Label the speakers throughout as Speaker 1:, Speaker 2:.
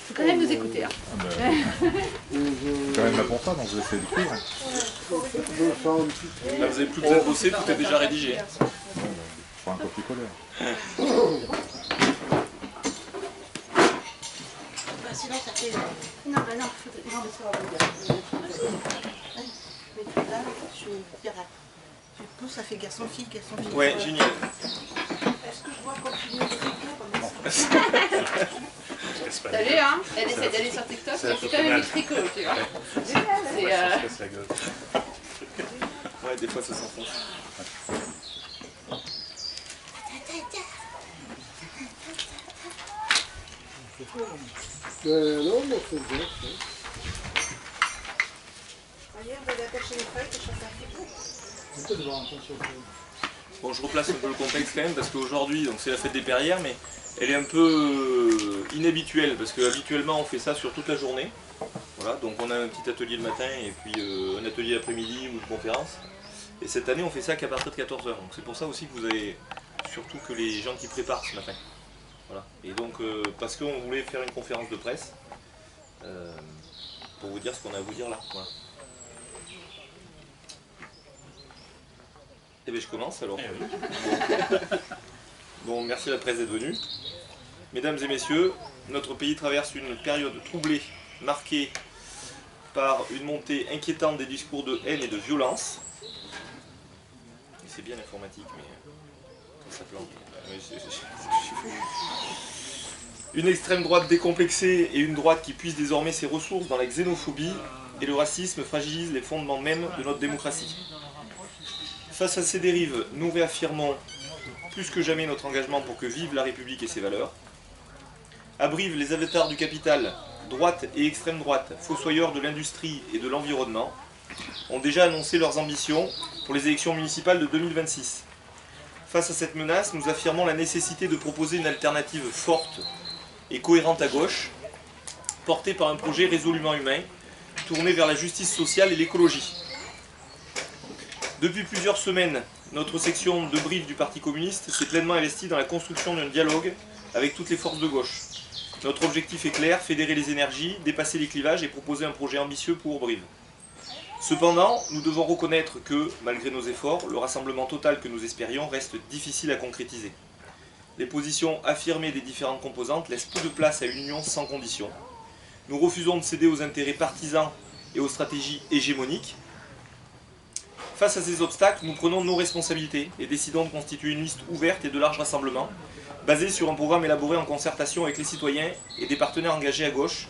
Speaker 1: faut quand même nous écouter. Hein.
Speaker 2: Ah bah, c'est quand même là pour ça, donc je vais essayer d'écrire.
Speaker 3: Là, vous n'avez plus besoin de bosser, tout est déjà rédigé.
Speaker 2: Pour un copier-coller.
Speaker 4: Sinon, ça fait...
Speaker 1: Non, bah non, non, mais ça
Speaker 4: Mais là, je dirais... Du coup, ça fait garçon-fille, garçon-fille.
Speaker 3: Ouais, génial.
Speaker 4: Est-ce que je dois continuer le tricot comme ça?
Speaker 1: T'as vu, hein? Elle essaie d'aller sur TikTok, elle fait quand même du tricot, tu vois. C'est
Speaker 3: Ouais, des fois ça s'enfonce.
Speaker 5: Non, mais c'est bien.
Speaker 4: Allez, on va aller attacher les feuilles pour chanter un tricot.
Speaker 3: Bon, je replace un peu le contexte quand même parce qu'aujourd'hui, donc c'est la fête des Perrières, mais elle est un peu inhabituelle parce qu'habituellement on fait ça sur toute la journée. Voilà, donc on a un petit atelier le matin et puis un atelier l'après-midi ou une conférence. Et cette année on fait ça qu'à partir de 14h. Donc c'est pour ça aussi que vous avez surtout que les gens qui préparent ce matin. Voilà. Et donc parce qu'on voulait faire une conférence de presse pour vous dire ce qu'on a à vous dire là. Voilà. Eh bien je commence alors. Bon, merci à la presse d'être venue. Mesdames et messieurs, notre pays traverse une période troublée, marquée par une montée inquiétante des discours de haine et de violence. C'est bien l'informatique, mais quand ça plante. Une extrême droite décomplexée et une droite qui puise désormais ses ressources dans la xénophobie et le racisme fragilise les fondements mêmes de notre démocratie. Face à ces dérives, nous réaffirmons plus que jamais notre engagement pour que vive la République et ses valeurs. À Brive, les avatars du capital, droite et extrême droite, fossoyeurs de l'industrie et de l'environnement, ont déjà annoncé leurs ambitions pour les élections municipales de 2026. Face à cette menace, nous affirmons la nécessité de proposer une alternative forte et cohérente à gauche, portée par un projet résolument humain, tourné vers la justice sociale et l'écologie. Depuis plusieurs semaines, notre section de Brive du Parti communiste s'est pleinement investie dans la construction d'un dialogue avec toutes les forces de gauche. Notre objectif est clair, fédérer les énergies, dépasser les clivages et proposer un projet ambitieux pour Brive. Cependant, nous devons reconnaître que, malgré nos efforts, le rassemblement total que nous espérions reste difficile à concrétiser. Les positions affirmées des différentes composantes laissent peu de place à une union sans condition. Nous refusons de céder aux intérêts partisans et aux stratégies hégémoniques. Face à ces obstacles, nous prenons nos responsabilités et décidons de constituer une liste ouverte et de large rassemblement, basée sur un programme élaboré en concertation avec les citoyens et des partenaires engagés à gauche,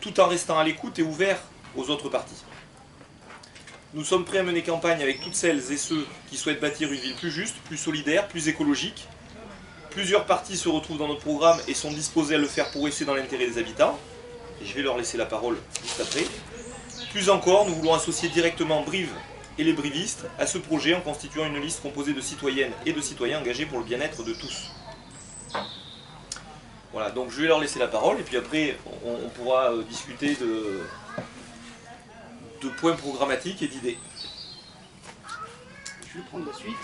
Speaker 3: tout en restant à l'écoute et ouvert aux autres partis. Nous sommes prêts à mener campagne avec toutes celles et ceux qui souhaitent bâtir une ville plus juste, plus solidaire, plus écologique. Plusieurs partis se retrouvent dans notre programme et sont disposés à le faire progresser dans l'intérêt des habitants. Et je vais leur laisser la parole juste après. Plus encore, nous voulons associer directement Brive et les brivistes à ce projet en constituant une liste composée de citoyennes et de citoyens engagés pour le bien-être de tous. Voilà, donc je vais leur laisser la parole et puis après on pourra discuter de points programmatiques et d'idées.
Speaker 5: Je vais prendre la suite.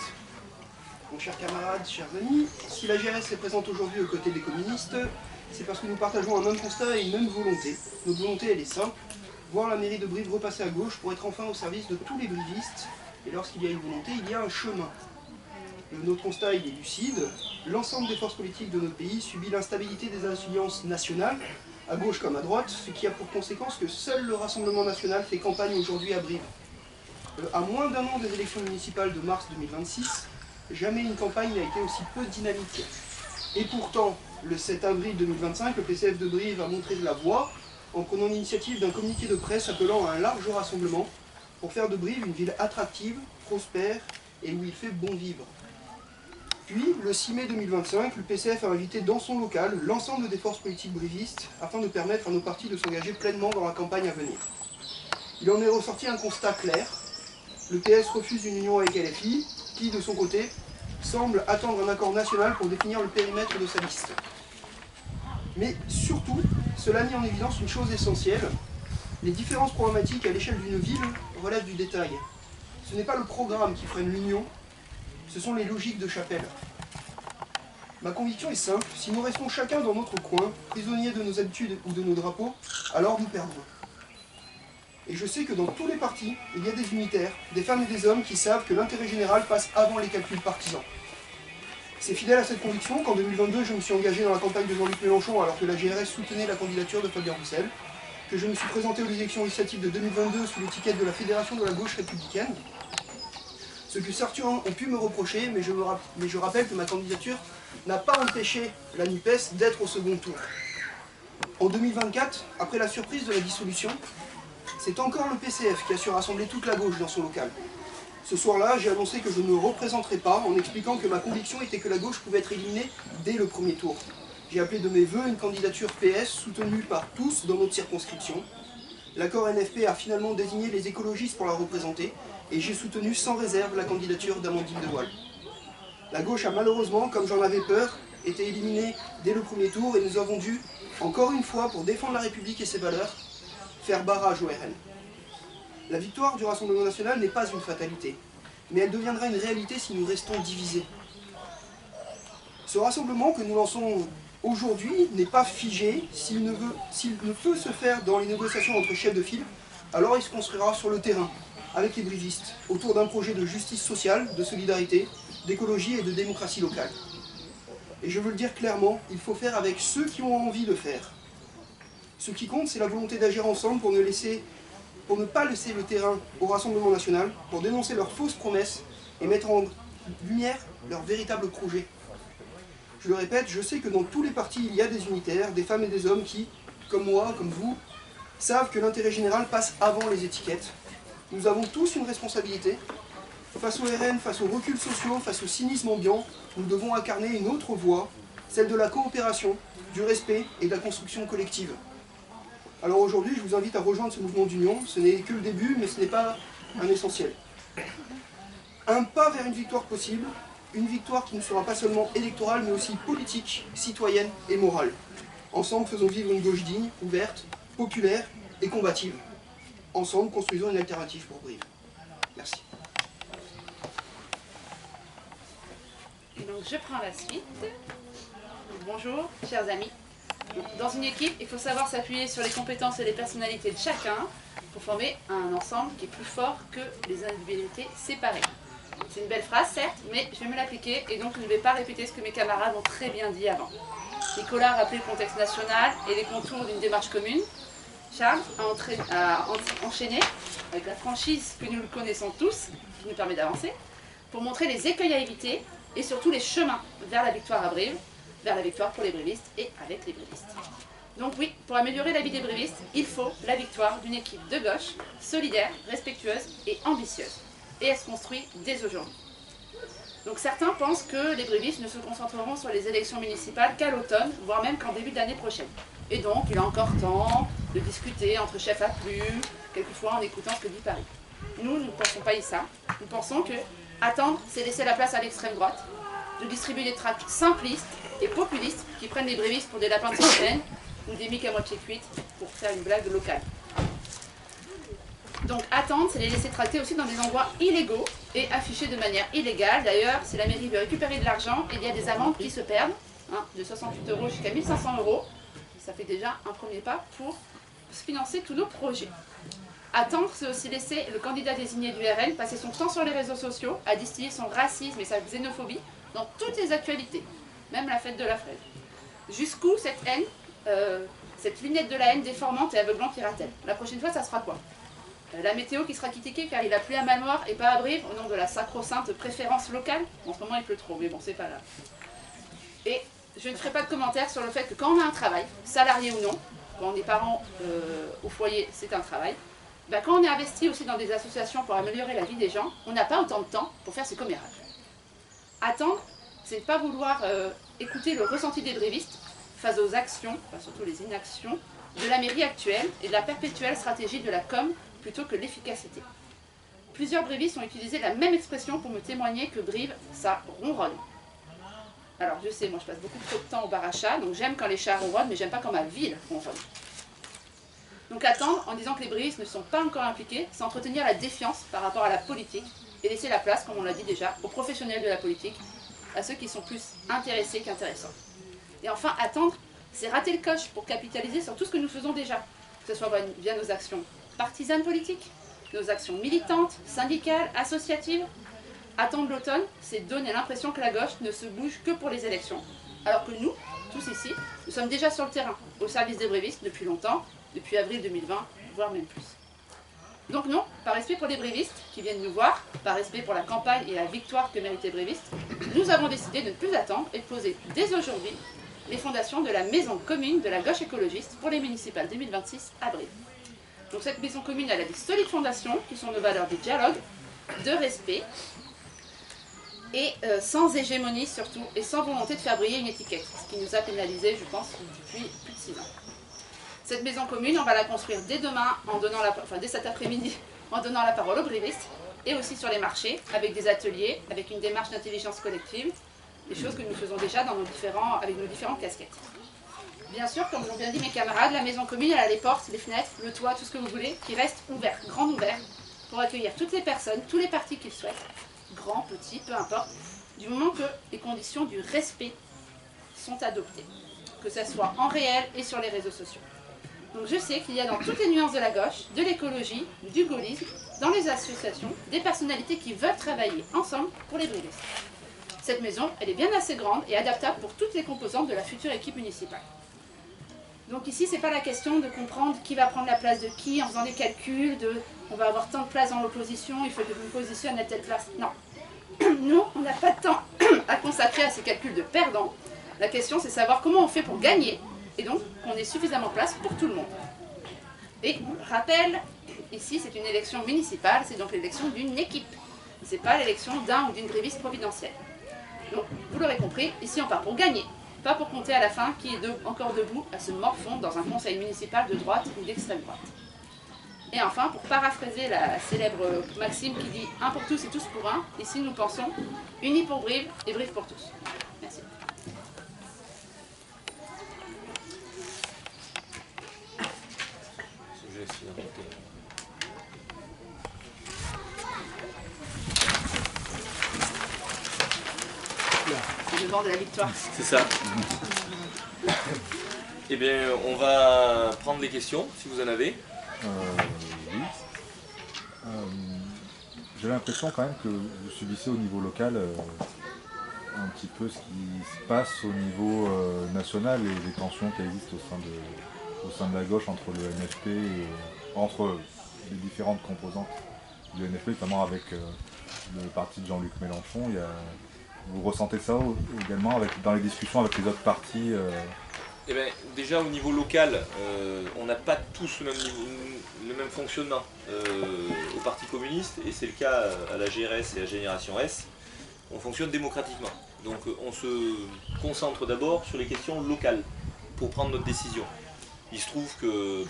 Speaker 5: Mon cher camarade, chers amis, si la GRS est présente aujourd'hui aux côtés des communistes, c'est parce que nous partageons un même constat et une même volonté. Notre volonté, elle est simple, voir la mairie de Brive repasser à gauche pour être enfin au service de tous les brivistes. Et lorsqu'il y a une volonté, il y a un chemin. Notre constat, il est lucide. L'ensemble des forces politiques de notre pays subit l'instabilité des alliances nationales, à gauche comme à droite, ce qui a pour conséquence que seul le Rassemblement national fait campagne aujourd'hui à Brive. À moins d'un an des élections municipales de mars 2026, jamais une campagne n'a été aussi peu dynamique. Et pourtant, le 7 avril 2025, le PCF de Brive a montré de la voie en prenant l'initiative d'un communiqué de presse appelant à un large rassemblement pour faire de Brive une ville attractive, prospère et où il fait bon vivre. Puis, le 6 mai 2025, le PCF a invité dans son local l'ensemble des forces politiques brivistes afin de permettre à nos partis de s'engager pleinement dans la campagne à venir. Il en est ressorti un constat clair. Le PS refuse une union avec LFI, qui, de son côté, semble attendre un accord national pour définir le périmètre de sa liste. Mais surtout, cela met en évidence une chose essentielle. Les différences programmatiques à l'échelle d'une ville relèvent du détail. Ce n'est pas le programme qui freine l'union, ce sont les logiques de chapelle. Ma conviction est simple, si nous restons chacun dans notre coin, prisonniers de nos habitudes ou de nos drapeaux, alors nous perdrons. Et je sais que dans tous les partis, il y a des unitaires, des femmes et des hommes qui savent que l'intérêt général passe avant les calculs partisans. C'est fidèle à cette conviction qu'en 2022, je me suis engagé dans la campagne de Jean-Luc Mélenchon alors que la GRS soutenait la candidature de Fabien Roussel, que je me suis présenté aux élections législatives de 2022 sous l'étiquette de la Fédération de la gauche républicaine. Ce que certains ont pu me reprocher, mais je rappelle que ma candidature n'a pas empêché la NUPES d'être au second tour. En 2024, après la surprise de la dissolution, c'est encore le PCF qui a su rassembler toute la gauche dans son local. Ce soir-là, j'ai annoncé que je ne me représenterai pas en expliquant que ma conviction était que la gauche pouvait être éliminée dès le premier tour. J'ai appelé de mes vœux une candidature PS soutenue par tous dans notre circonscription. L'accord NFP a finalement désigné les écologistes pour la représenter et j'ai soutenu sans réserve la candidature d'Amandine de Waal. La gauche a malheureusement, comme j'en avais peur, été éliminée dès le premier tour et nous avons dû, encore une fois, pour défendre la République et ses valeurs, faire barrage au RN. La victoire du Rassemblement national n'est pas une fatalité, mais elle deviendra une réalité si nous restons divisés. Ce rassemblement que nous lançons aujourd'hui n'est pas figé. S'il ne peut se faire dans les négociations entre chefs de file, alors il se construira sur le terrain, avec les brivistes, autour d'un projet de justice sociale, de solidarité, d'écologie et de démocratie locale. Et je veux le dire clairement, il faut faire avec ceux qui ont envie de faire. Ce qui compte, c'est la volonté d'agir ensemble pour ne pas laisser le terrain au Rassemblement national, pour dénoncer leurs fausses promesses et mettre en lumière leurs véritables projets. Je le répète, je sais que dans tous les partis, il y a des unitaires, des femmes et des hommes qui, comme moi, comme vous, savent que l'intérêt général passe avant les étiquettes. Nous avons tous une responsabilité. Face au RN, face aux reculs sociaux, face au cynisme ambiant, nous devons incarner une autre voie, celle de la coopération, du respect et de la construction collective. Alors aujourd'hui, je vous invite à rejoindre ce mouvement d'union. Ce n'est que le début, mais ce n'est pas un essentiel. Un pas vers une victoire possible, une victoire qui ne sera pas seulement électorale, mais aussi politique, citoyenne et morale. Ensemble, faisons vivre une gauche digne, ouverte, populaire et combative. Ensemble, construisons une alternative pour Brive. Merci.
Speaker 1: Et donc je prends la suite. Bonjour, chers amis. Dans une équipe, il faut savoir s'appuyer sur les compétences et les personnalités de chacun pour former un ensemble qui est plus fort que les individualités séparées. C'est une belle phrase, certes, mais je vais me l'appliquer et donc je ne vais pas répéter ce que mes camarades ont très bien dit avant. Nicolas a rappelé le contexte national et les contours d'une démarche commune. Charles a enchaîné avec la franchise que nous le connaissons tous, qui nous permet d'avancer, pour montrer les écueils à éviter et surtout les chemins vers la victoire à Brive, vers la victoire pour les brivistes et avec les brivistes. Donc oui, pour améliorer la vie des brivistes, il faut la victoire d'une équipe de gauche, solidaire, respectueuse et ambitieuse. Et elle se construit dès aujourd'hui. Donc certains pensent que les brivistes ne se concentreront sur les élections municipales qu'à l'automne, voire même qu'en début d'année prochaine. Et donc il a encore temps de discuter entre chefs à plumes, quelquefois en écoutant ce que dit Paris. Nous ne pensons pas ça. Nous pensons que attendre, c'est laisser la place à l'extrême droite, de distribuer des tracts simplistes et populistes qui prennent les brivistes pour des lapins de centaine ou des miques à moitié cuites pour faire une blague locale. Donc attendre, c'est les laisser tracter aussi dans des endroits illégaux et afficher de manière illégale. D'ailleurs, si la mairie veut récupérer de l'argent, il y a des amendes qui se perdent, de 68 € jusqu'à 1 500 €. Ça fait déjà un premier pas pour financer tous nos projets. Attendre, c'est aussi laisser le candidat désigné du RN passer son temps sur les réseaux sociaux à distiller son racisme et sa xénophobie dans toutes les actualités, même la fête de la fraise. Jusqu'où cette haine, cette lunette de la haine déformante et aveuglante ira-t-elle? La prochaine fois, ça sera quoi? La météo qui sera critiquée car il a plu à Malmoire et pas à Brive au nom de la sacro-sainte préférence locale. En ce moment il pleut trop, mais bon, c'est pas grave. Et je ne ferai pas de commentaires sur le fait que quand on a un travail, salarié ou non, quand on est parent au foyer, c'est un travail, bah, quand on est investi aussi dans des associations pour améliorer la vie des gens, on n'a pas autant de temps pour faire ses commérages. Attendre, c'est ne pas vouloir écouter le ressenti des brivistes face aux actions, enfin surtout les inactions, de la mairie actuelle et de la perpétuelle stratégie de la com plutôt que l'efficacité. Plusieurs brivistes ont utilisé la même expression pour me témoigner que Brive, ça ronronne. Alors je sais, moi je passe beaucoup trop de temps au bar à chats, donc j'aime quand les chats ronronnent, mais j'aime pas quand ma ville ronronne. Donc attendre, en disant que les brivistes ne sont pas encore impliqués, c'est entretenir la défiance par rapport à la politique et laisser la place, comme on l'a dit déjà, aux professionnels de la politique, à ceux qui sont plus intéressés qu'intéressants. Et enfin, attendre, c'est rater le coche pour capitaliser sur tout ce que nous faisons déjà, que ce soit via nos actions partisanes politiques, nos actions militantes, syndicales, associatives. Attendre l'automne, c'est donner l'impression que la gauche ne se bouge que pour les élections, alors que nous, tous ici, nous sommes déjà sur le terrain, au service des brévistes depuis longtemps, depuis avril 2020, voire même plus. Donc non, par respect pour les brévistes qui viennent nous voir, par respect pour la campagne et la victoire que méritent les brévistes, nous avons décidé de ne plus attendre et de poser dès aujourd'hui les fondations de la maison commune de la gauche écologiste pour les municipales 2026 à Brive. Donc cette maison commune, elle a des solides fondations qui sont nos valeurs de dialogue, de respect, et sans hégémonie surtout, et sans volonté de faire briller une étiquette, ce qui nous a pénalisé, je pense, depuis plus de 6 ans. Cette maison commune, on va la construire dès demain, dès cet après-midi, en donnant la parole aux brévistes, et aussi sur les marchés, avec des ateliers, avec une démarche d'intelligence collective, des choses que nous faisons déjà avec nos différentes casquettes. Bien sûr, comme l'ont bien dit mes camarades, la maison commune, elle a les portes, les fenêtres, le toit, tout ce que vous voulez, qui restent ouverts, grands ouverts, pour accueillir toutes les personnes, tous les partis qu'ils souhaitent, grands, petits, peu importe, du moment que les conditions du respect sont adoptées, que ce soit en réel et sur les réseaux sociaux. Donc je sais qu'il y a dans toutes les nuances de la gauche, de l'écologie, du gaullisme, dans les associations, des personnalités qui veulent travailler ensemble pour les brévistes. Cette maison, elle est bien assez grande et adaptable pour toutes les composantes de la future équipe municipale. Donc ici, ce n'est pas la question de comprendre qui va prendre la place de qui en faisant des calculs, on va avoir tant de places dans l'opposition, il faut que je me positionne à telle place. Non. Nous, on n'a pas de temps à consacrer à ces calculs de perdants. La question, c'est savoir comment on fait pour gagner, et donc qu'on ait suffisamment de place pour tout le monde. Et rappel, ici, c'est une élection municipale, c'est donc l'élection d'une équipe. Ce n'est pas l'élection d'un ou d'une bréviste providentielle. Donc, vous l'aurez compris, ici, on part pour gagner. Pas pour compter à la fin qui est encore debout à se morfondre dans un conseil municipal de droite ou d'extrême droite. Et enfin, pour paraphraser la célèbre maxime qui dit « un pour tous et tous pour un », ici nous pensons « unis pour Brive et Brive pour tous ». Merci. C'est le vent de la victoire.
Speaker 3: C'est ça. Eh bien, on va prendre les questions, si vous en avez.
Speaker 2: Oui. J'ai l'impression quand même que vous subissez au niveau local un petit peu ce qui se passe au niveau national et les tensions qui existent au sein de la gauche entre le NFP et entre les différentes composantes du NFP, notamment avec le parti de Jean-Luc Mélenchon. Vous ressentez ça également dans les discussions avec les autres partis
Speaker 3: Eh bien, déjà au niveau local, on n'a pas tous le même fonctionnement au Parti communiste, et c'est le cas à la GRS et à Génération S. On fonctionne démocratiquement. Donc on se concentre d'abord sur les questions locales pour prendre notre décision. Il se trouve que,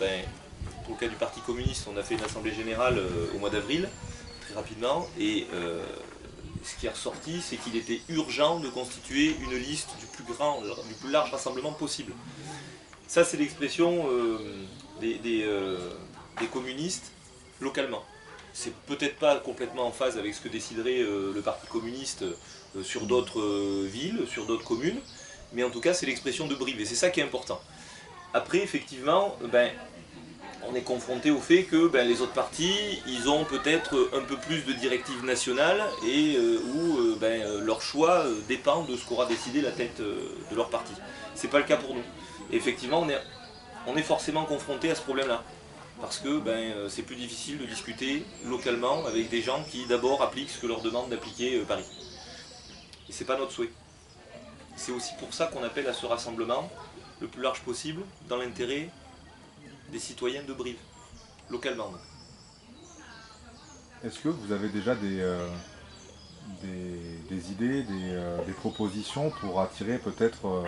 Speaker 3: pour le cas du Parti communiste, on a fait une assemblée générale au mois d'avril, très rapidement, et ce qui est ressorti, c'est qu'il était urgent de constituer une liste du plus large rassemblement possible. Ça, c'est l'expression des communistes localement. C'est peut-être pas complètement en phase avec ce que déciderait le Parti communiste sur d'autres villes, sur d'autres communes, mais en tout cas, c'est l'expression de Brive, et c'est ça qui est important. Après, effectivement, on est confronté au fait que les autres partis, ils ont peut-être un peu plus de directives nationales et où leur choix dépend de ce qu'aura décidé la tête de leur parti. C'est pas le cas pour nous. Et effectivement, on est forcément confronté à ce problème-là. Parce que c'est plus difficile de discuter localement avec des gens qui d'abord appliquent ce que leur demande d'appliquer Paris. Et c'est pas notre souhait. C'est aussi pour ça qu'on appelle à ce rassemblement le plus large possible dans l'intérêt des citoyens de Brive, localement.
Speaker 2: Est-ce que vous avez déjà des idées, des propositions pour attirer peut-être,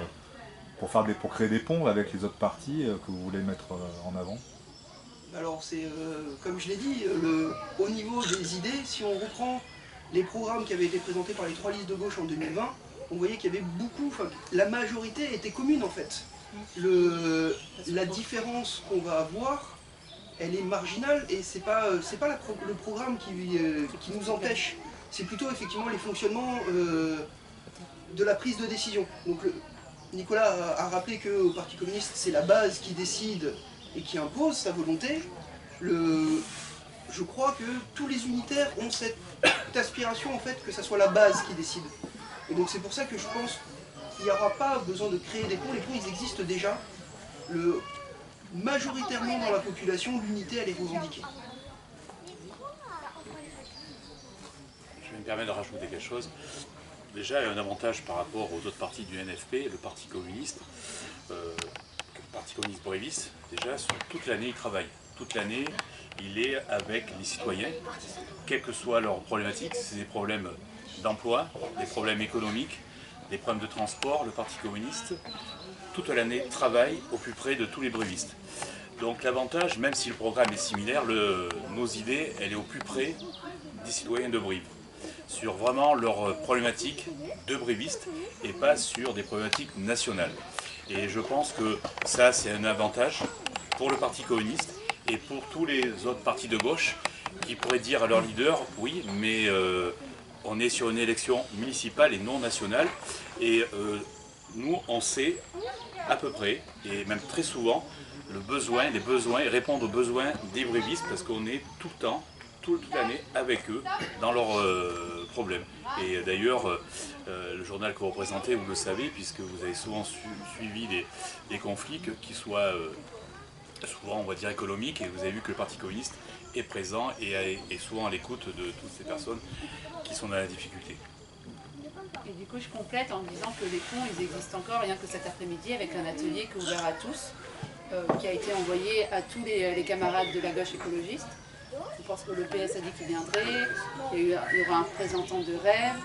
Speaker 2: pour créer des ponts avec les autres partis que vous voulez mettre en avant?
Speaker 5: Alors c'est, comme je l'ai dit, au niveau des idées, si on reprend les programmes qui avaient été présentés par les 3 listes de gauche en 2020, on voyait qu'il y avait la majorité était commune en fait. La différence qu'on va avoir, elle est marginale et c'est pas le programme qui nous empêche. C'est plutôt effectivement les fonctionnements de la prise de décision. Donc Nicolas a rappelé qu'au Parti communiste, c'est la base qui décide et qui impose sa volonté. Je crois que tous les unitaires ont cette aspiration en fait que ça soit la base qui décide. Et donc c'est pour ça que je pense qu'il n'y aura pas besoin de créer des ponts. Les ponts, ils existent déjà. Majoritairement dans la population, l'unité, elle est revendiquée.
Speaker 6: Je vais me permettre de rajouter quelque chose. Déjà, il y a un avantage par rapport aux autres partis du NFP, le Parti communiste. Le Parti communiste bréviste, déjà, sur toute l'année, il travaille. Toute l'année, il est avec les citoyens, quelles que soient leurs problématiques. C'est des problèmes d'emploi, des problèmes économiques, des problèmes de transport. Le Parti communiste, toute l'année, travaille au plus près de tous les brévistes. Donc l'avantage, même si le programme est similaire, nos idées, elle est au plus près des citoyens de Brive, sur vraiment leurs problématiques de brévistes et pas sur des problématiques nationales. Et je pense que ça, c'est un avantage pour le Parti communiste et pour tous les autres partis de gauche qui pourraient dire à leur leader, oui, mais on est sur une élection municipale et non nationale. Et nous, on sait à peu près, et même très souvent, les besoins, et répondre aux besoins des brévistes parce qu'on est tout le temps, toute l'année avec eux dans leurs problèmes. Et d'ailleurs, le journal que vous représentez, vous le savez, puisque vous avez souvent suivi des conflits qui soient souvent, on va dire, économiques, et vous avez vu que le Parti communiste est présent et est souvent à l'écoute de toutes ces personnes qui sont dans la difficulté.
Speaker 1: Et du coup, je complète en disant que les ponts, ils existent encore rien que cet après-midi avec un atelier qui est ouvert à tous, qui a été envoyé à tous les camarades de la gauche écologiste. Je pense que le PS a dit qu'il viendrait, il y aura un représentant de Rêve,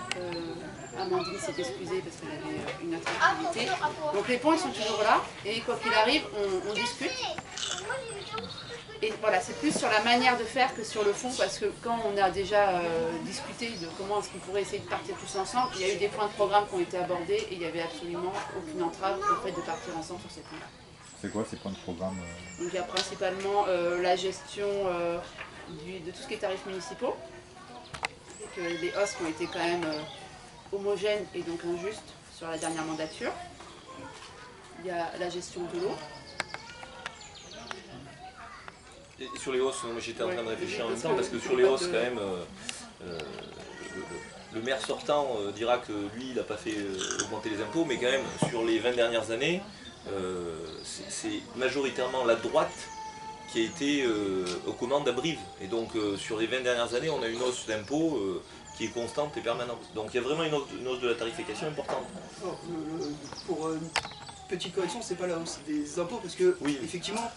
Speaker 1: Amandine s'est excusée parce qu'elle avait une autre activité. Donc les ponts, ils sont toujours là, et quoi qu'il arrive, on discute. Et voilà, c'est plus sur la manière de faire que sur le fond, parce que quand on a déjà discuté de comment est-ce qu'on pourrait essayer de partir tous ensemble, il y a eu des points de programme qui ont été abordés et il n'y avait absolument aucune entrave au fait de partir ensemble sur ces points-là.
Speaker 2: C'est quoi ces points de programme?
Speaker 1: Donc il y a principalement la gestion de tout ce qui est tarifs municipaux, avec des hausses qui ont été quand même homogènes et donc injustes sur la dernière mandature. Il y a la gestion de l'eau.
Speaker 3: Et sur les hausses, j'étais en train de réfléchir en même temps, parce que sur les hausses, quand même, le maire sortant dira que lui, il n'a pas fait augmenter les impôts, mais quand même, sur les 20 dernières années, c'est majoritairement la droite qui a été aux commandes à Brive. Et donc, sur les 20 dernières années, on a une hausse d'impôts qui est constante et permanente. Donc, il y a vraiment une hausse de la tarification importante.
Speaker 5: Pour une petite correction, c'est pas la hausse des impôts, parce que, oui, effectivement,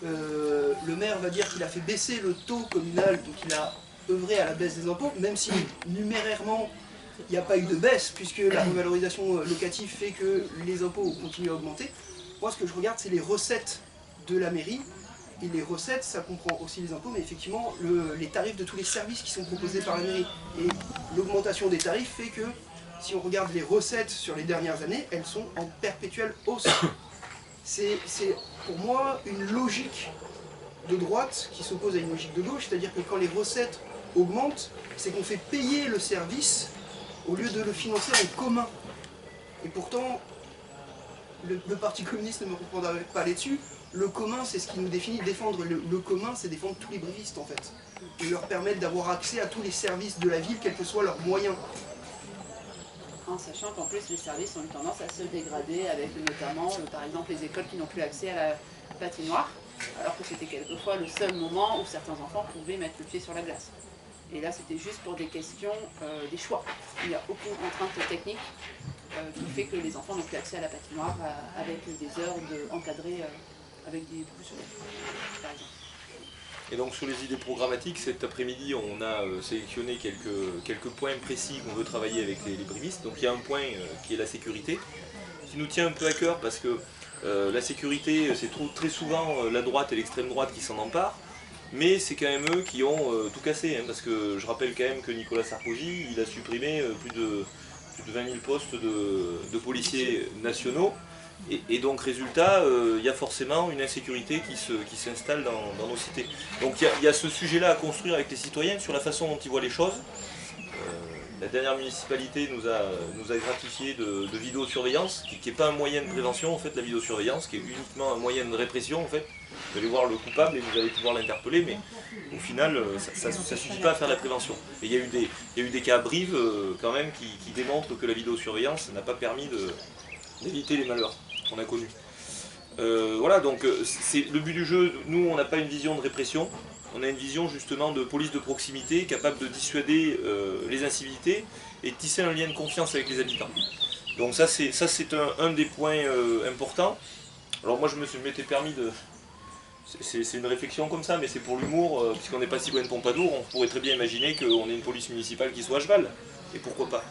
Speaker 5: le maire va dire qu'il a fait baisser le taux communal, donc il a œuvré à la baisse des impôts, même si numérairement il n'y a pas eu de baisse, puisque la revalorisation locative fait que les impôts continuent à augmenter. Moi, ce que je regarde, c'est les recettes de la mairie, et les recettes, ça comprend aussi les impôts, mais effectivement les tarifs de tous les services qui sont proposés par la mairie. Et l'augmentation des tarifs fait que, si on regarde les recettes sur les dernières années, elles sont en perpétuelle hausse. C'est pour moi une logique de droite qui s'oppose à une logique de gauche, c'est-à-dire que quand les recettes augmentent, c'est qu'on fait payer le service au lieu de le financer en commun. Et pourtant, le Parti communiste ne me reprendra pas là-dessus, le commun c'est ce qui nous définit, défendre le commun c'est défendre tous les brévistes en fait, et leur permettre d'avoir accès à tous les services de la ville, quels que soient leurs moyens.
Speaker 1: En sachant qu'en plus les services ont eu tendance à se dégrader avec notamment par exemple les écoles qui n'ont plus accès à la patinoire, alors que c'était quelquefois le seul moment où certains enfants pouvaient mettre le pied sur la glace. Et là c'était juste pour des questions, des choix. Il n'y a aucune contrainte technique qui fait que les enfants n'ont plus accès à la patinoire avec des heures encadrées avec des bouches par exemple.
Speaker 3: Et donc sur les idées programmatiques, cet après-midi, on a sélectionné quelques points précis qu'on veut travailler avec les brévistes. Donc il y a un point qui est la sécurité, qui nous tient un peu à cœur parce que la sécurité, c'est très souvent la droite et l'extrême droite qui s'en emparent, mais c'est quand même eux qui ont tout cassé, hein, parce que je rappelle quand même que Nicolas Sarkozy, il a supprimé plus de 20 000 postes de policiers nationaux. Et donc résultat, il y a forcément une insécurité qui s'installe dans nos cités. Donc il y a ce sujet-là à construire avec les citoyens sur la façon dont ils voient les choses. la dernière municipalité nous a gratifié de vidéosurveillance, qui n'est pas un moyen de prévention en fait, la vidéosurveillance, qui est uniquement un moyen de répression en fait. Vous allez voir le coupable et vous allez pouvoir l'interpeller, mais au final, ça ne suffit pas à faire la prévention. Et il y a eu des cas à Brive quand même qui démontrent que la vidéosurveillance n'a pas permis d'éviter les malheurs qu'on a connus. Voilà, donc c'est le but du jeu. Nous, on n'a pas une vision de répression, on a une vision justement de police de proximité, capable de dissuader les incivilités et de tisser un lien de confiance avec les habitants. Donc ça, c'est un des points importants. Alors moi, je m'étais permis de... C'est une réflexion comme ça, mais c'est pour l'humour, puisqu'on n'est pas si loin de Pompadour, on pourrait très bien imaginer qu'on ait une police municipale qui soit à cheval. Et pourquoi pas.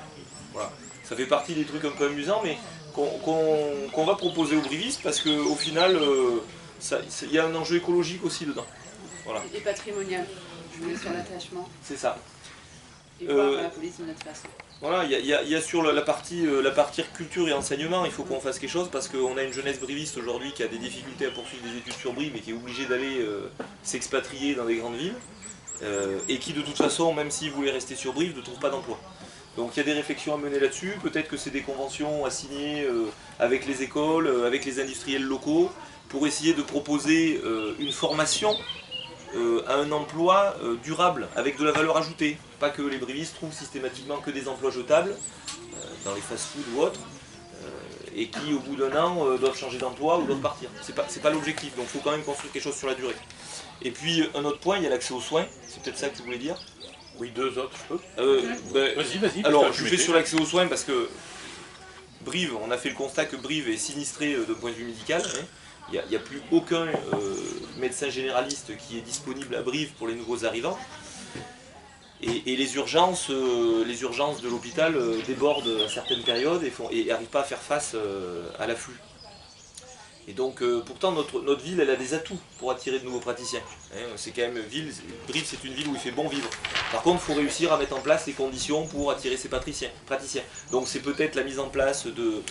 Speaker 3: Voilà. Ça fait partie des trucs un peu amusants, mais qu'on va proposer aux brivistes, parce qu'au final, il y a un enjeu écologique aussi dedans. Voilà.
Speaker 1: Et patrimonial, je mets sur l'attachement.
Speaker 3: C'est ça.
Speaker 1: Et voir la police de notre façon.
Speaker 3: Voilà, il y a sur la partie culture et enseignement, il faut qu'on fasse quelque chose parce qu'on a une jeunesse briviste aujourd'hui qui a des difficultés à poursuivre des études sur Brive et qui est obligée d'aller s'expatrier dans des grandes villes et qui de toute façon, même s'ils voulaient rester sur Brive, ne trouvent pas d'emploi. Donc il y a des réflexions à mener là-dessus, peut-être que c'est des conventions à signer avec les écoles, avec les industriels locaux, pour essayer de proposer une formation à un emploi durable, avec de la valeur ajoutée. Pas que les brivistes trouvent systématiquement que des emplois jetables, dans les fast-food ou autres, et qui au bout d'un an doivent changer d'emploi ou doivent partir. C'est pas l'objectif, donc il faut quand même construire quelque chose sur la durée. Et puis un autre point, il y a l'accès aux soins, c'est peut-être ça que tu voulais dire.
Speaker 6: Oui, deux autres, je peux. Vas-y.
Speaker 3: Alors, je fais sur l'accès aux soins parce que Brive, on a fait le constat que Brive est sinistrée d'un point de vue médical. Il n'y a plus aucun médecin généraliste qui est disponible à Brive pour les nouveaux arrivants. Et les urgences de l'hôpital débordent à certaines périodes et n'arrivent pas à faire face à l'afflux. Et donc, pourtant, notre ville, elle a des atouts pour attirer de nouveaux praticiens. C'est quand même Brive, c'est une ville où il fait bon vivre. Par contre, il faut réussir à mettre en place les conditions pour attirer ces praticiens. Donc, c'est peut-être la mise en place de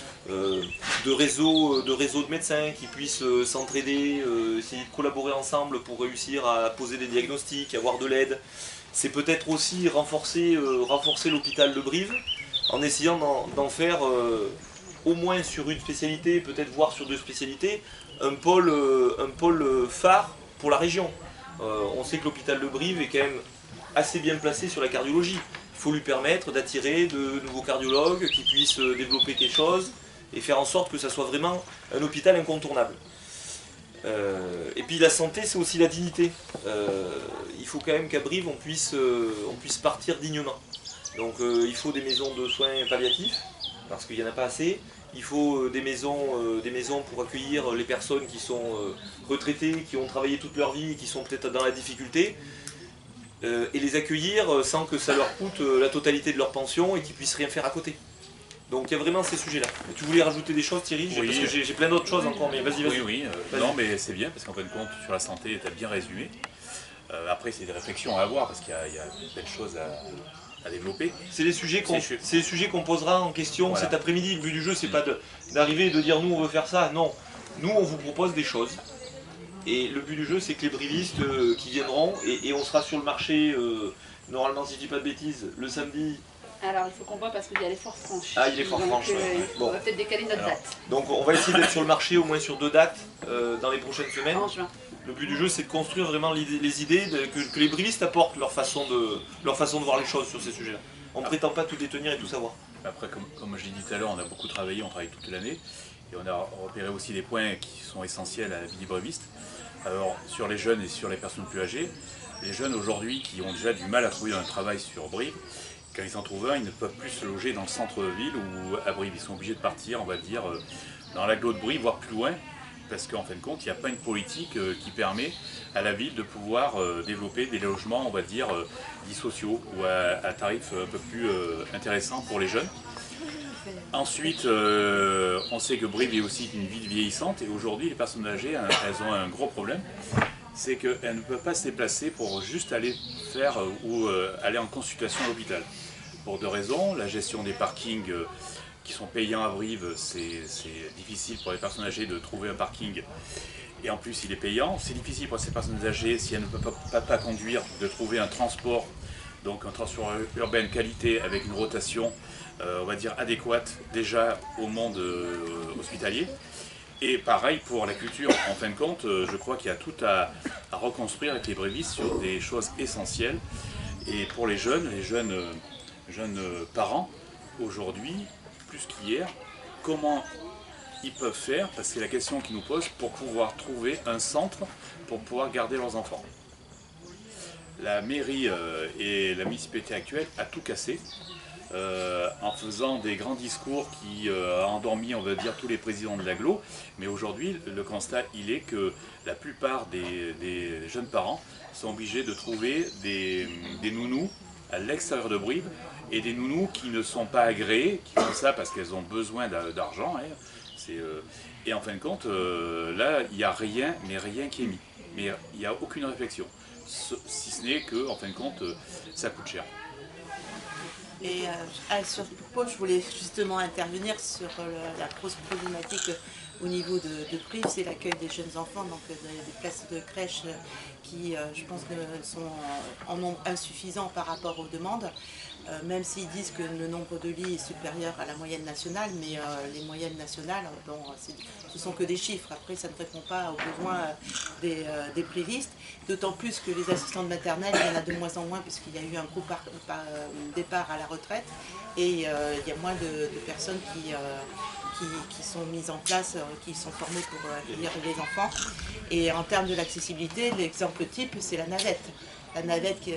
Speaker 3: réseaux de médecins qui puissent s'entraider, essayer de collaborer ensemble pour réussir à poser des diagnostics, avoir de l'aide. C'est peut-être aussi renforcer l'hôpital de Brive en essayant d'en faire... au moins sur une spécialité, peut-être voire sur deux spécialités, un pôle phare pour la région. On sait que l'hôpital de Brive est quand même assez bien placé sur la cardiologie. Il faut lui permettre d'attirer de nouveaux cardiologues qui puissent développer quelque chose et faire en sorte que ça soit vraiment un hôpital incontournable. Et puis la santé, c'est aussi la dignité. Il faut quand même qu'à Brive, on puisse partir dignement. Donc il faut des maisons de soins palliatifs, parce qu'il n'y en a pas assez. Il faut des maisons pour accueillir les personnes qui sont retraitées, qui ont travaillé toute leur vie et qui sont peut-être dans la difficulté, et les accueillir sans que ça leur coûte la totalité de leur pension et qu'ils puissent rien faire à côté. Donc il y a vraiment ces sujets-là. Tu voulais rajouter des choses, Thierry?
Speaker 6: Oui.
Speaker 3: Parce que j'ai plein d'autres choses encore, mais vas-y.
Speaker 6: Oui. Non, mais c'est bien, parce qu'en fin de compte, sur la santé, tu as bien résumé. Après, c'est des réflexions à avoir, parce qu'il y a plein de choses à développer.
Speaker 3: C'est les sujets qu'on posera en question
Speaker 6: voilà.
Speaker 3: Cet après-midi. Le but du jeu, c'est pas d'arriver et de dire nous on veut faire ça. Non, nous on vous propose des choses. Et le but du jeu, c'est que les brivistes qui viendront, et on sera sur le marché, normalement si je dis pas de bêtises, le samedi.
Speaker 1: Alors il faut qu'on voit parce qu'il y a les Forts Franches.
Speaker 3: Ah, il est Fort Franche.
Speaker 1: On va peut-être décaler notre date.
Speaker 3: Donc on va essayer d'être sur le marché au moins sur 2 dates dans les prochaines semaines.
Speaker 1: En juin.
Speaker 3: Le but du jeu, c'est de construire vraiment les idées, que les brivistes apportent leur façon de voir les choses sur ces sujets-là. On ne prétend pas tout détenir et tout savoir.
Speaker 6: Après, comme je l'ai dit tout à l'heure, on a beaucoup travaillé, on travaille toute l'année. Et on a repéré aussi des points qui sont essentiels à la vie des brivistes. Alors, sur les jeunes et sur les personnes plus âgées, les jeunes aujourd'hui qui ont déjà du mal à trouver un travail sur Brive, quand ils en trouvent un, ils ne peuvent plus se loger dans le centre-ville ou à Brive. Ils sont obligés de partir, on va dire, dans l'agglo de Brive, voire plus loin, parce qu'en fin de compte, il n'y a pas une politique qui permet à la ville de pouvoir développer des logements, on va dire, dits sociaux ou à tarifs un peu plus intéressants pour les jeunes. Ensuite, on sait que Brive est aussi une ville vieillissante et aujourd'hui, les personnes âgées, elles ont un gros problème. C'est qu'elles ne peuvent pas se déplacer pour juste aller faire ou aller en consultation à l'hôpital. Pour 2 raisons, la gestion des parkings qui sont payants à Brive, c'est difficile pour les personnes âgées de trouver un parking et en plus il est payant. C'est difficile pour ces personnes âgées, si elles ne peuvent pas conduire, de trouver un transport Donc un transport urbain qualité avec une rotation, on va dire, adéquate déjà au monde hospitalier. Et pareil pour la culture, en fin de compte, je crois qu'il y a tout à reconstruire avec les brévistes sur des choses essentielles. Et pour les jeunes parents, aujourd'hui, plus qu'hier, comment ils peuvent faire, parce que c'est la question qu'ils nous posent, pour pouvoir trouver un centre pour pouvoir garder leurs enfants. La mairie et la municipalité actuelle a tout cassé. En faisant des grands discours qui a endormi, on va dire, tous les présidents de l'agglo. Mais aujourd'hui, le constat, il est que la plupart des jeunes parents sont obligés de trouver des nounous à l'extérieur de Brive, et des nounous qui ne sont pas agréés, qui font ça parce qu'elles ont besoin d'argent. Hein. Et en fin de compte, là, il n'y a rien, mais rien qui est mis. Mais il n'y a aucune réflexion, si ce n'est que, en fin de compte, ça coûte cher.
Speaker 7: Et sur ce propos, je voulais justement intervenir sur la grosse problématique au niveau de Brive, c'est l'accueil des jeunes enfants, donc des places de crèche qui, je pense, sont en nombre insuffisant par rapport aux demandes, même s'ils disent que le nombre de lits est supérieur à la moyenne nationale, mais les moyennes nationales, bon, ce sont que des chiffres. Après, ça ne répond pas aux besoins des brivistes, d'autant plus que les assistantes maternelles, il y en a de moins en moins puisqu'il y a eu un gros départ à la retraite, et il y a moins de personnes qui sont mises en place, qui sont formées pour accueillir les enfants. Et en termes de l'accessibilité, l'exemple type, c'est la navette. La navette,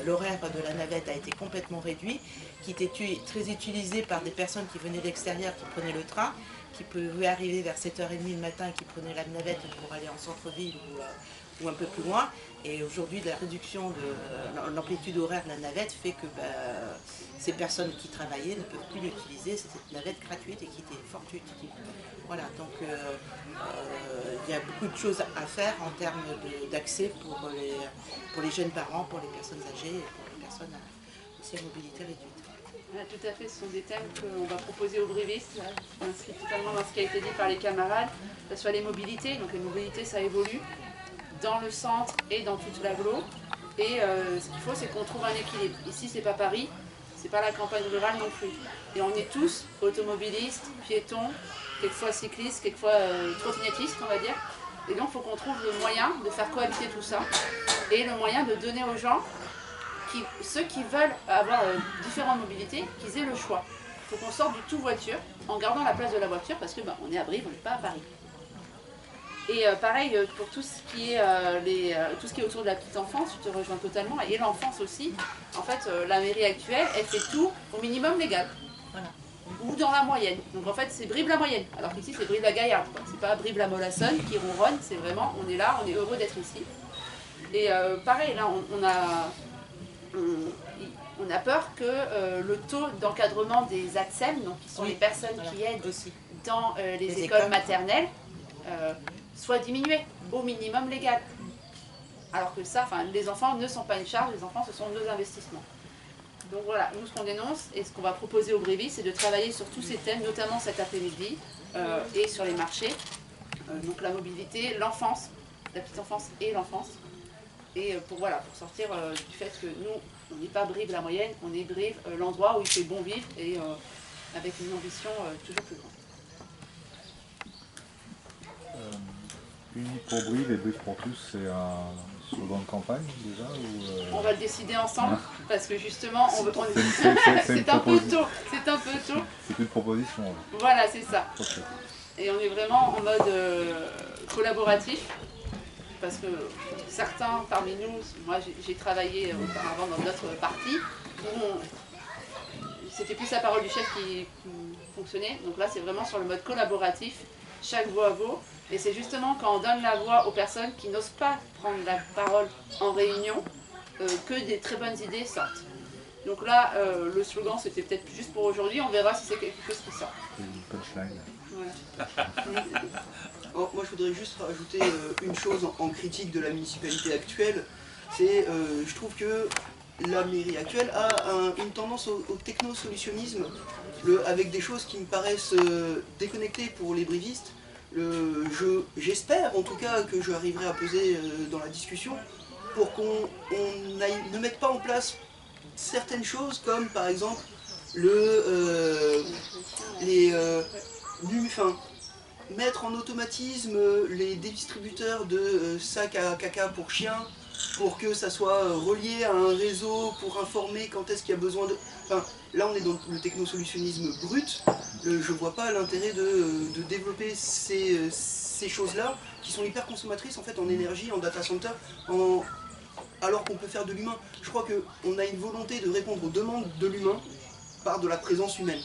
Speaker 7: l'horaire de la navette a été complètement réduit, qui était très utilisé par des personnes qui venaient de l'extérieur, qui prenaient le train, qui pouvaient arriver vers 7h30 le matin, qui prenaient la navette pour aller en centre-ville ou un peu plus loin. Et aujourd'hui, la réduction de l'amplitude horaire de la navette fait que ces personnes qui travaillaient ne peuvent plus l'utiliser. C'est cette navette gratuite et qui était fort utile. Voilà, donc il y a beaucoup de choses à faire en termes d'accès pour les jeunes parents, pour les personnes âgées et pour les personnes aussi à mobilité réduite.
Speaker 1: Tout à fait, ce sont des thèmes qu'on va proposer aux brivistes. Je m'inscris totalement dans ce qui a été dit par les camarades, que ce soit les mobilités. Donc les mobilités, ça évolue dans le centre et dans toute l'agglo. Et ce qu'il faut, c'est qu'on trouve un équilibre. Ici, c'est pas Paris, c'est pas la campagne rurale non plus. Et on est tous automobilistes, piétons, quelquefois cyclistes, quelquefois trottinettistes, on va dire. Et donc, il faut qu'on trouve le moyen de faire cohabiter tout ça et le moyen de donner aux gens, ceux qui veulent avoir différentes mobilités, qu'ils aient le choix. Il faut qu'on sorte du tout voiture en gardant la place de la voiture parce que on est à Brive, on n'est pas à Paris. Et pareil pour tout ce qui est autour de la petite enfance, je te rejoins totalement, et l'enfance aussi. En fait, la mairie actuelle, elle fait tout au minimum légal. Voilà. Ou dans la moyenne. Donc en fait, c'est Brive-la-Moyenne, alors qu'ici, c'est Brive-la-Gaillarde. C'est pas Brive-la-Molassonne qui ronronne, c'est vraiment, on est là, on est heureux d'être ici. Et pareil, là, on a peur que le taux d'encadrement des ATSEM, donc qui sont les personnes qui aident aussi dans les écoles maternelles, soit diminué au minimum légal. Alors que ça, les enfants ne sont pas une charge, les enfants ce sont nos investissements. Donc voilà, nous ce qu'on dénonce et ce qu'on va proposer au Brévis, c'est de travailler sur tous ces thèmes, notamment cet après-midi, et sur les marchés. Donc la mobilité, l'enfance, la petite enfance et l'enfance. Et pour sortir du fait que nous, on n'est pas Brive-la-Moyenne, on est Brive, l'endroit où il fait bon vivre et avec une ambition toujours plus grande.
Speaker 2: Unis pour Brive et Brive pour tous, c'est un slogan de campagne déjà ou
Speaker 1: On va le décider ensemble parce que justement, c'est un peu tôt. C'est un peu tôt.
Speaker 2: C'est une proposition.
Speaker 1: Voilà, c'est ça.
Speaker 2: Okay.
Speaker 1: Et on est vraiment en mode collaboratif parce que certains parmi nous, moi j'ai travaillé auparavant dans notre parti où c'était plus la parole du chef qui fonctionnait. Donc là, c'est vraiment sur le mode collaboratif. Chaque voix vaut. Et c'est justement quand on donne la voix aux personnes qui n'osent pas prendre la parole en réunion que des très bonnes idées sortent. Donc là, le slogan, c'était peut-être juste pour aujourd'hui. On verra si c'est quelque chose qui sort.
Speaker 2: Une punchline.
Speaker 1: Voilà.
Speaker 5: Alors, moi, je voudrais juste rajouter une chose en critique de la municipalité actuelle. C'est, je trouve que la mairie actuelle a une tendance au technosolutionnisme, avec des choses qui me paraissent déconnectées pour les brivistes. J'espère en tout cas que j'arriverai à poser dans la discussion pour qu'on ne mette pas en place certaines choses comme par exemple mettre en automatisme les distributeurs de sacs à caca pour chiens, pour que ça soit relié à un réseau pour informer quand est-ce qu'il y a besoin de... Enfin, là on est dans le technosolutionnisme brut, je ne vois pas l'intérêt de développer ces choses-là qui sont hyper consommatrices en fait en énergie, en data center, alors qu'on peut faire de l'humain. Je crois qu'on a une volonté de répondre aux demandes de l'humain par de la présence humaine.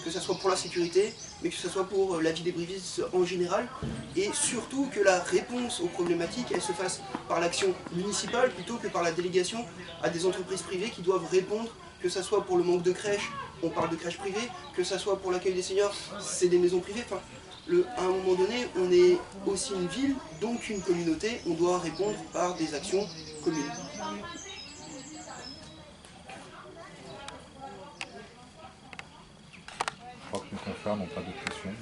Speaker 5: Que ce soit pour la sécurité, mais que ce soit pour la vie des brivistes en général, et surtout que la réponse aux problématiques, elle se fasse par l'action municipale plutôt que par la délégation à des entreprises privées qui doivent répondre, que ce soit pour le manque de crèches, on parle de crèches privées, que ce soit pour l'accueil des seniors, c'est des maisons privées. Enfin, à un moment donné, on est aussi une ville, donc une communauté, on doit répondre par des actions communes.
Speaker 2: Je crois que nous confirme, on n'a pas de questions.